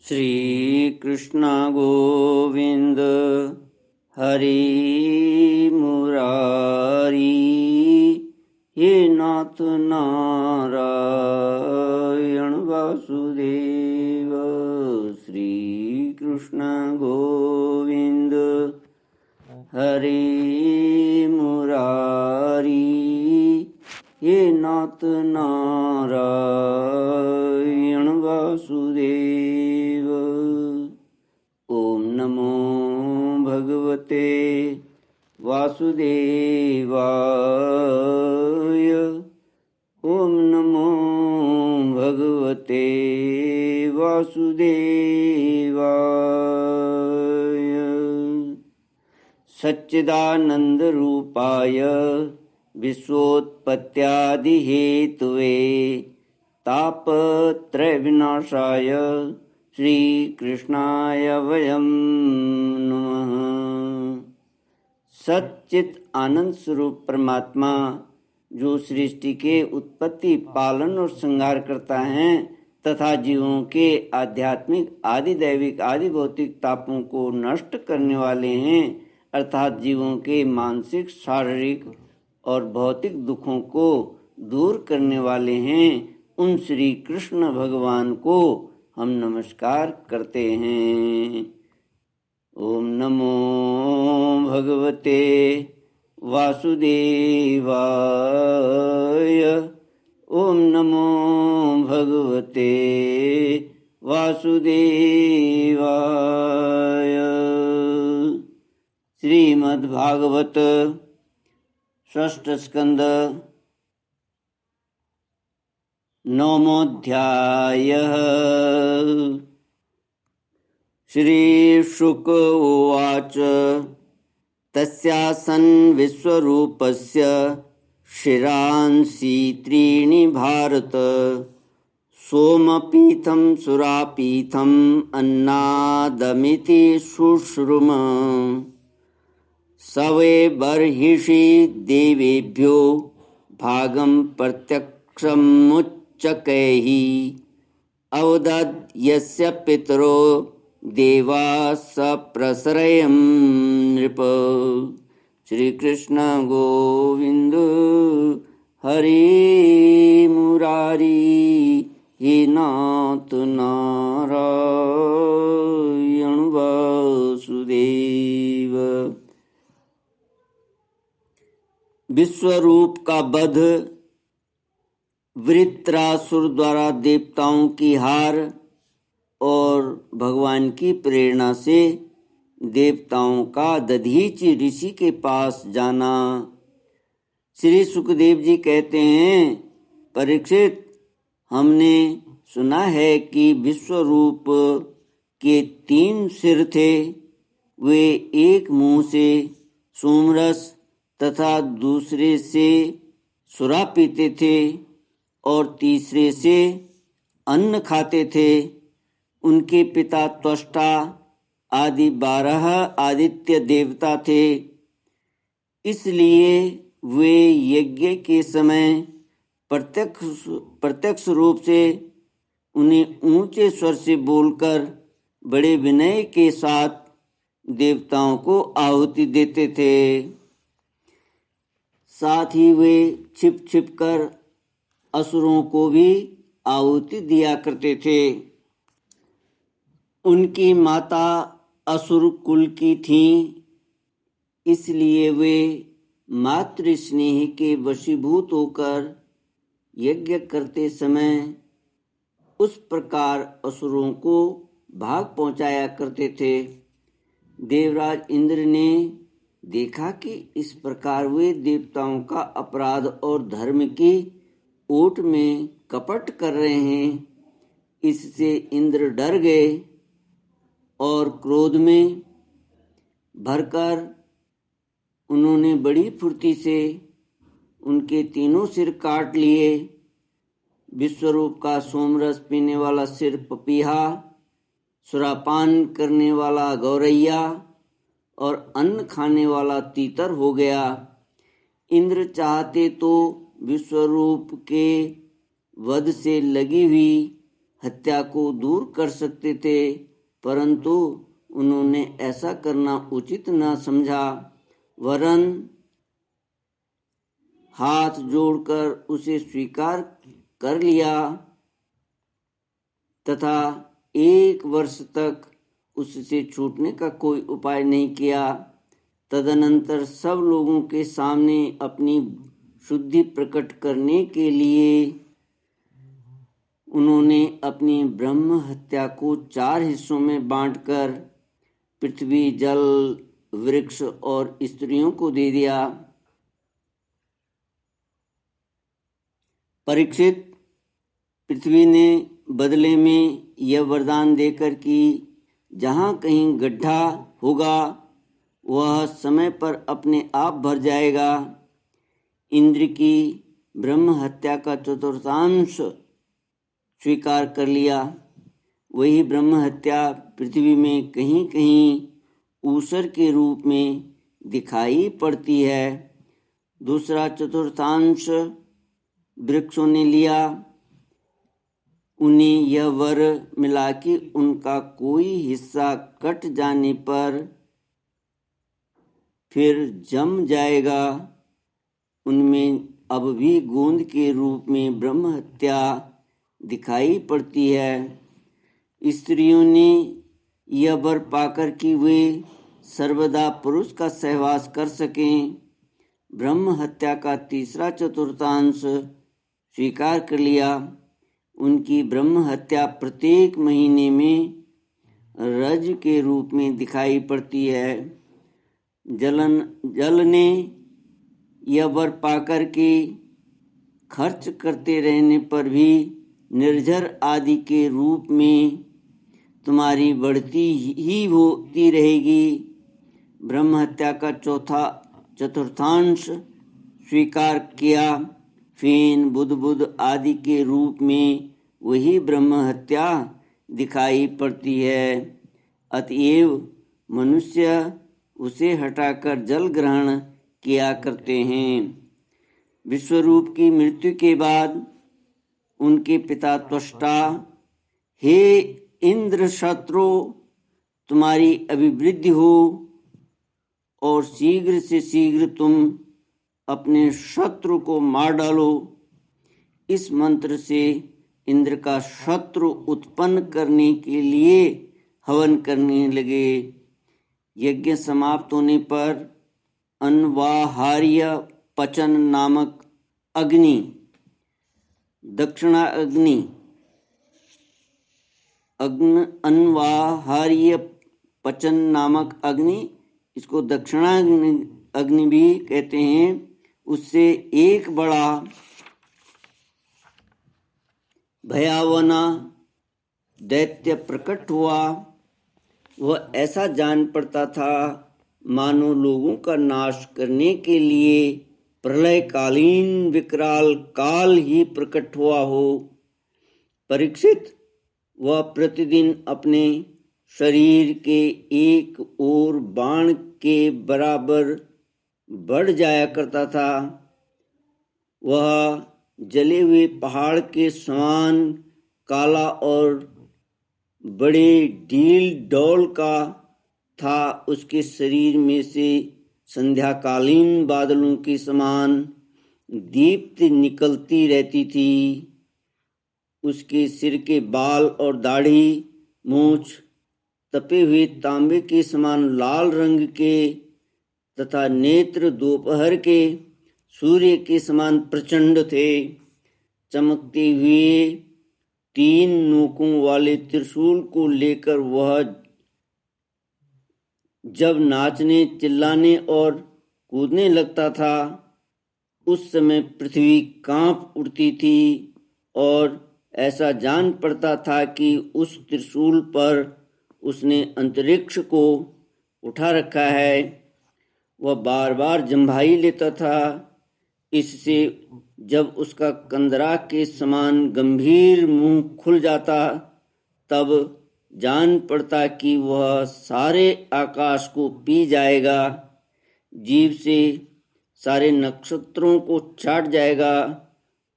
श्री कृष्ण गोविंद हरि मुरारी, हे नाथ नारायण वासुदेव। श्री कृष्ण गोविंद हरि मुरारी, हे नाथ नारायण वासुदेव। ओम नमो भगवते वासुदेवाय। ओम नमो भगवते वासुदेवाय। सच्चिदानंद रूपाय विश्वोत्पत्त्यादिहेतवे तापत्रय विनाशाय श्री कृष्णाय वयं नमः। सच्चित आनंद स्वरूप परमात्मा जो सृष्टि के उत्पत्ति, पालन और संहार करता है तथा जीवों के आध्यात्मिक, आदि दैविक, आदि भौतिक तापों को नष्ट करने वाले हैं, अर्थात जीवों के मानसिक, शारीरिक और भौतिक दुखों को दूर करने वाले हैं, उन श्री कृष्ण भगवान को हम नमस्कार करते हैं। ओम नमो भगवते वासुदेवाय। ओम नमो भगवते वासुदेवाय। श्रीमद्भागवत षष्ठ स्कंद नवमोऽध्यायः। श्रीशुक उवाच तस्यासन् विश्वरूपस्य शिरांसि त्रीणि भारत, सोमपीठं सुरापीठम् अन्नादमिति शुश्रुम। स वै बर्हिषि देवेभ्यो भागं प्रत्यक्षमुच्चकैः, अवदद् यस्य पितरो देवा स प्रसरयं नृप। श्री कृष्ण गोविंद हरि मुरारी, हे नाथ नारायण वासुदेव। विश्वरूप का वध, वृत्रासुर द्वारा देवताओं की हार और भगवान की प्रेरणा से देवताओं का दधीचि ऋषि के पास जाना। श्री सुखदेव जी कहते हैं, परीक्षित, हमने सुना है कि विश्वरूप के 3 सिर थे। वे एक मुंह से सोमरस तथा दूसरे से सुरा पीते थे और तीसरे से अन्न खाते थे। उनके पिता त्वष्टा आदि 12 आदित्य देवता थे, इसलिए वे यज्ञ के समय प्रत्यक्ष रूप से उन्हें ऊंचे स्वर से बोलकर बड़े विनय के साथ देवताओं को आहुति देते थे। साथ ही वे छिप छिप कर असुरों को भी आहुति दिया करते थे। उनकी माता असुर कुल की थीं, इसलिए वे मातृ स्नेह के वशीभूत होकर यज्ञ करते समय उस प्रकार असुरों को भाग पहुंचाया करते थे। देवराज इंद्र ने देखा कि इस प्रकार वे देवताओं का अपराध और धर्म की ओट में कपट कर रहे हैं। इससे इंद्र डर गए और क्रोध में भरकर उन्होंने बड़ी फुर्ती से उनके 3 सिर काट लिए। विश्वरूप का सोमरस पीने वाला सिर पपीहा, सुरापान करने वाला गौरैया और अन्न खाने वाला तीतर हो गया। इंद्र चाहते तो विश्वरूप के वध से लगी हुई हत्या को दूर कर सकते थे, परंतु उन्होंने ऐसा करना उचित न समझा, वरन हाथ जोड़कर उसे स्वीकार कर लिया तथा 1 वर्ष तक उससे छूटने का कोई उपाय नहीं किया। तदनंतर सब लोगों के सामने अपनी शुद्धि प्रकट करने के लिए उन्होंने अपनी ब्रह्म हत्या को 4 हिस्सों में बांटकर पृथ्वी, जल, वृक्ष और स्त्रियों को दे दिया। परीक्षित, पृथ्वी ने बदले में यह वरदान देकर कि जहाँ कहीं गड्ढा होगा वह समय पर अपने आप भर जाएगा, इंद्र की ब्रह्म हत्या का चतुर्थांश स्वीकार कर लिया। वही ब्रह्म हत्या पृथ्वी में कहीं कहीं ऊसर के रूप में दिखाई पड़ती है। दूसरा चतुर्थांश वृक्षों ने लिया। उन्हें यह वर मिला कि उनका कोई हिस्सा कट जाने पर फिर जम जाएगा। उनमें अब भी गोंद के रूप में ब्रह्म हत्या दिखाई पड़ती है। स्त्रियों ने यह वर पाकर कि वे सर्वदा पुरुष का सहवास कर सकें, ब्रह्म हत्या का तीसरा चतुर्थांश स्वीकार कर लिया। उनकी ब्रह्म हत्या प्रत्येक महीने में रज के रूप में दिखाई पड़ती है। जल ने यह वर पाकर के खर्च करते रहने पर भी निर्झर आदि के रूप में तुम्हारी बढ़ती ही होती रहेगी। ब्रह्म हत्या का चौथा चतुर्थांश स्वीकार किया। फेन, बुध आदि के रूप में वही ब्रह्म हत्या दिखाई पड़ती है। अतएव मनुष्य उसे हटाकर जल ग्रहण किया करते हैं। विश्वरूप की मृत्यु के बाद उनके पिता त्वष्टा, हे इंद्र शत्रु, तुम्हारी अभिवृद्धि हो और शीघ्र से शीघ्र तुम अपने शत्रु को मार डालो। इस मंत्र से इंद्र का शत्रु उत्पन्न करने के लिए हवन करने लगे। यज्ञ समाप्त होने पर अन्वाहार्य पचन नामक अग्नि, दक्षिणा अग्नि, अन्वाहार्य पचन नामक अग्नि, इसको दक्षिणा अग्नि भी कहते हैं, उससे एक बड़ा भयावना दैत्य प्रकट हुआ। वह ऐसा जान पड़ता था मानो लोगों का नाश करने के लिए प्रलयकालीन विकराल काल ही प्रकट हुआ हो। परीक्षित, वह प्रतिदिन अपने शरीर के एक ओर बाण के बराबर बढ़ जाया करता था। वह जले हुए पहाड़ के समान काला और बड़े ढील डौल का था। उसके शरीर में से संध्याकालीन बादलों के समान दीप्ति निकलती रहती थी। उसके सिर के बाल और दाढ़ी, मूछ तपे हुए तांबे के समान लाल रंग के तथा नेत्र दोपहर के सूर्य के समान प्रचंड थे। चमकते हुए 3 नोकों वाले त्रिशूल को लेकर वह जब नाचने, चिल्लाने और कूदने लगता था, उस समय पृथ्वी कांप उठती थी और ऐसा जान पड़ता था कि उस त्रिशूल पर उसने अंतरिक्ष को उठा रखा है। वह बार बार जम्भाई लेता था। इससे जब उसका कंदरा के समान गंभीर मुंह खुल जाता, तब जान पड़ता कि वह सारे आकाश को पी जाएगा, जीव से सारे नक्षत्रों को चाट जाएगा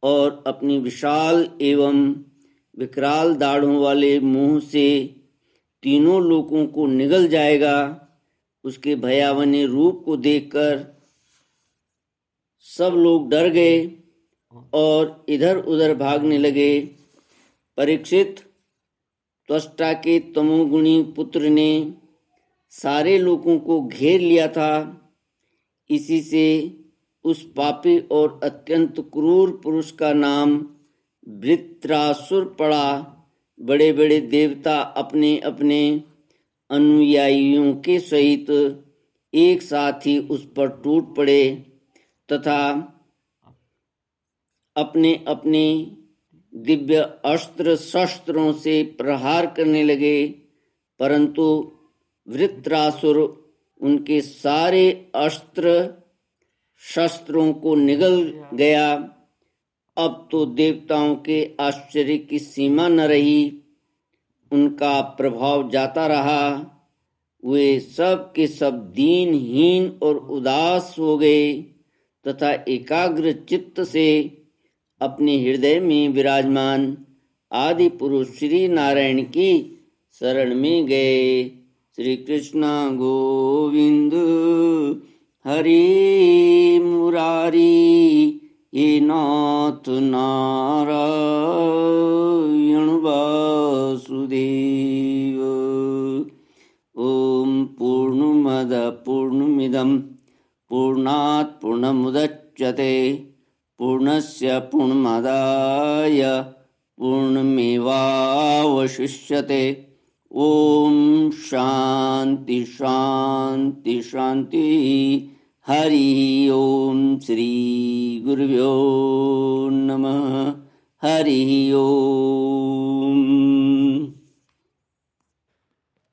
और अपनी विशाल एवं विकराल दाढ़ों वाले मुंह से तीनों लोगों को निगल जाएगा। उसके भयावह रूप को देखकर सब लोग डर गए और इधर उधर भागने लगे। परीक्षित, त्वष्टा के तमोगुणी पुत्र ने सारे लोगों को घेर लिया था। इसी से उस पापी और अत्यंत क्रूर पुरुष का नाम वृत्रासुर पड़ा। बड़े बड़े देवता अपने अपने अनुयायियों के सहित एक साथ ही उस पर टूट पड़े तथा अपने अपने दिव्य अस्त्र शस्त्रों से प्रहार करने लगे, परंतु वृत्रासुर उनके सारे अस्त्र शस्त्रों को निगल गया। अब तो देवताओं के आश्चर्य की सीमा न रही। उनका प्रभाव जाता रहा। वे सब के सब दीनहीन और उदास हो गए तथा एकाग्र चित्त से अपने हृदय में विराजमान आदि पुरुष श्री नारायण की शरण में गए। श्री कृष्ण गोविंद हरि मुरारी, हे नाथ नारायण वासुदेव। ओम पूर्णमद पूर्णमिदं पूर्णात् पूर्णमुदच्यते पूर्णस्य पूर्णमादाय पूर्णमेवावशिष्यते। ओम शांति शांति शांति। हरि ओम। श्री गुरुभ्यो नमः। हरि ओम।